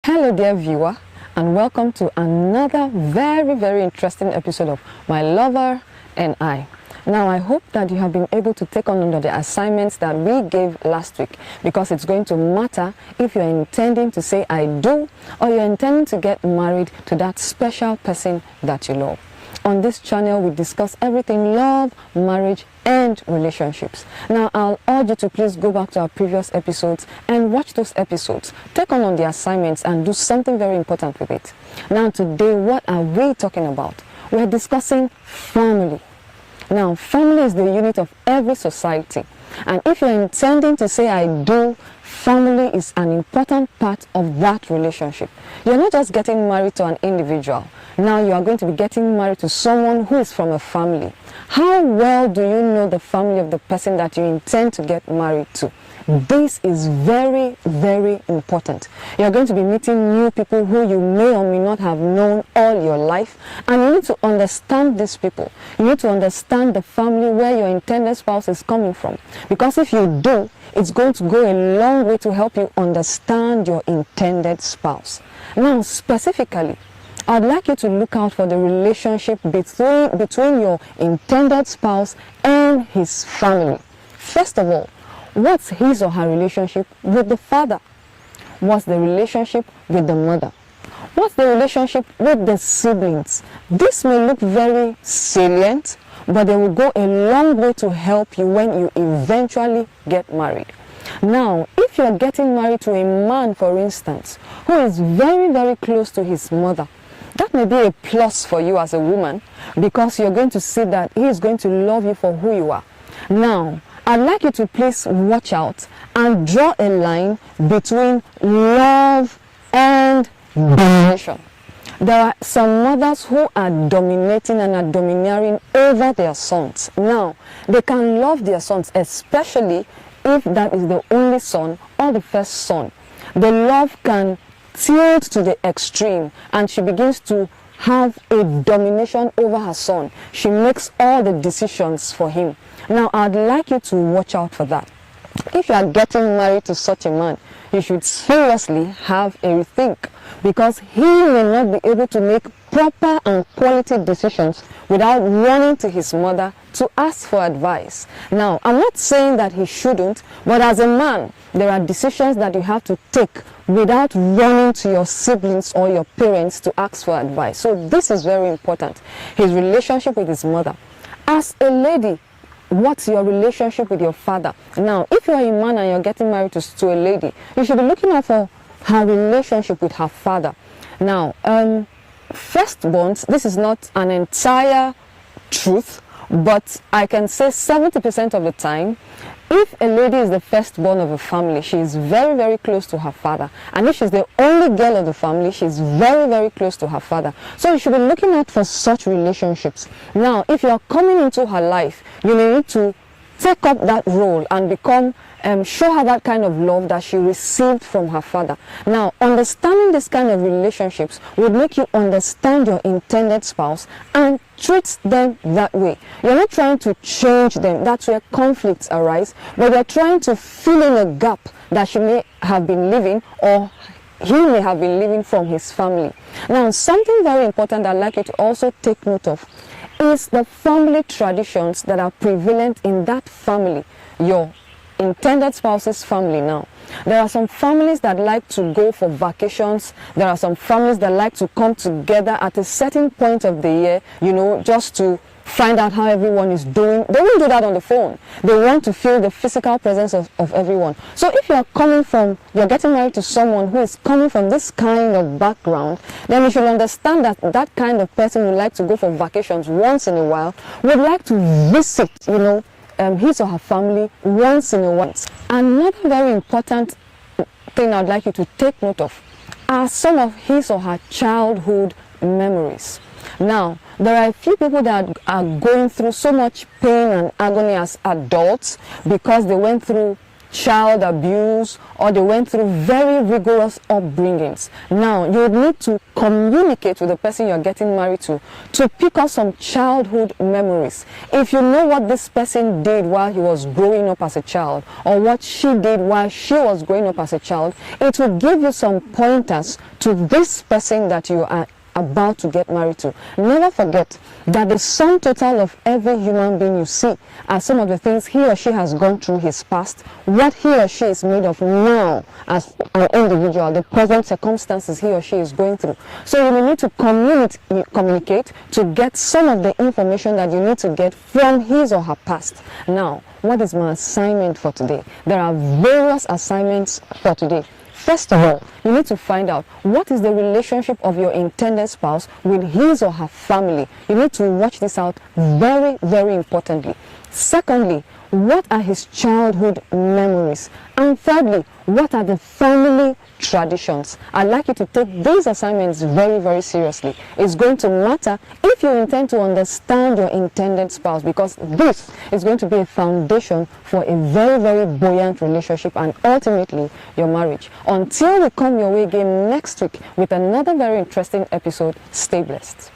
Hello dear viewer, and welcome to another very interesting episode of My Lover and I. Now I hope that you have been able to take on under the assignments that we gave last week, because it's going to matter if you're intending to say I do or you're intending to get married to that special person that you love. On this channel we discuss everything love, marriage and relationships. Now I'll urge you to please go back to our previous episodes and watch those episodes. Take on the assignments and do something very important with it. Now today, what are we talking about? We're discussing family. Now family is the unit of every society, and if you're intending to say I do, family is an important part of that relationship. You're not just getting married to an individual. Now you are going to be getting married to someone who is from a family. How well do you know the family of the person that you intend to get married to? This is very important. You're going to be meeting new people who you may or may not have known all your life, and you need to understand these people. You need to understand the family where your intended spouse is coming from, because if you do, it's going to go a long way to help you understand your intended spouse. Now specifically, I'd like you to look out for the relationship between your intended spouse and his family. First of all, what's his or her relationship with the father? What's the relationship with the mother? What's the relationship with the siblings? This may look very salient, but they will go a long way to help you when you eventually get married. Now, if you're getting married to a man, for instance, who is very close to his mother, that may be a plus for you as a woman, because you're going to see that he is going to love you for who you are. Now, I'd like you to please watch out and draw a line between love and domination. There are some mothers who are dominating and are domineering over their sons. Now, they can love their sons, especially if that is the only son or the first son. The love can tilt to the extreme, and she begins to have a domination over her son. She makes all the decisions for him. Now, I'd like you to watch out for that. If you are getting married to such a man, you should seriously have a rethink, because he may not be able to make proper and quality decisions without running to his mother to ask for advice. Now, I'm not saying that he shouldn't, but as a man, there are decisions that you have to take without running to your siblings or your parents to ask for advice. So this is very important. His relationship with his mother. As a lady, what's your relationship with your father? Now, if you're a man and you're getting married to a lady, you should be looking out for her relationship with her father. Now, firstborns, this is not an entire truth, but I can say 70% of the time, if a lady is the firstborn of a family, she is very close to her father. And if she's the only girl of the family, she's very close to her father. So you should be looking out for such relationships. Now, if you're coming into her life, you may need to take up that role and become show her that kind of love that she received from her father. Now, understanding this kind of relationships would make you understand your intended spouse and treat them that way. You're not trying to change them. That's where conflicts arise, but you're trying to fill in a gap that she may have been living, or he may have been living from his family. Now, something very important I'd like you to also take note of is the family traditions that are prevalent in that family, your intended spouse's family. Now, there are some families that like to go for vacations. There are some families that like to come together at a certain point of the year, you know, just to find out how everyone is doing. They won't do that on the phone. They want to feel the physical presence of everyone. So if you're getting married to someone who is coming from this kind of background, then you should understand that that kind of person would like to go for vacations once in a while, would like to visit, you know, his or her family once in a while. Another very important thing I'd like you to take note of are some of his or her childhood memories. Now, there are a few people that are going through so much pain and agony as adults because they went through child abuse, or they went through very rigorous upbringings. Now, you need to communicate with the person you're getting married to pick up some childhood memories. If you know what this person did while he was growing up as a child, or what she did while she was growing up as a child, it will give you some pointers to this person that you are about to get married to. Never forget that the sum total of every human being you see are some of the things he or she has gone through his past, what he or she is made of now as an individual, the present circumstances he or she is going through. So you will need to communicate to get some of the information that you need to get from his or her past. Now, what is my assignment for today? There are various assignments for today. First of all, you need to find out what is the relationship of your intended spouse with his or her family. You need to watch this out very, very importantly. Secondly, what are his childhood memories? And thirdly, what are the family traditions? I'd like you to take these assignments very, very seriously. It's going to matter if you intend to understand your intended spouse, because this is going to be a foundation for a very, very buoyant relationship and ultimately your marriage. Until we come your way again next week with another very interesting episode, stay blessed.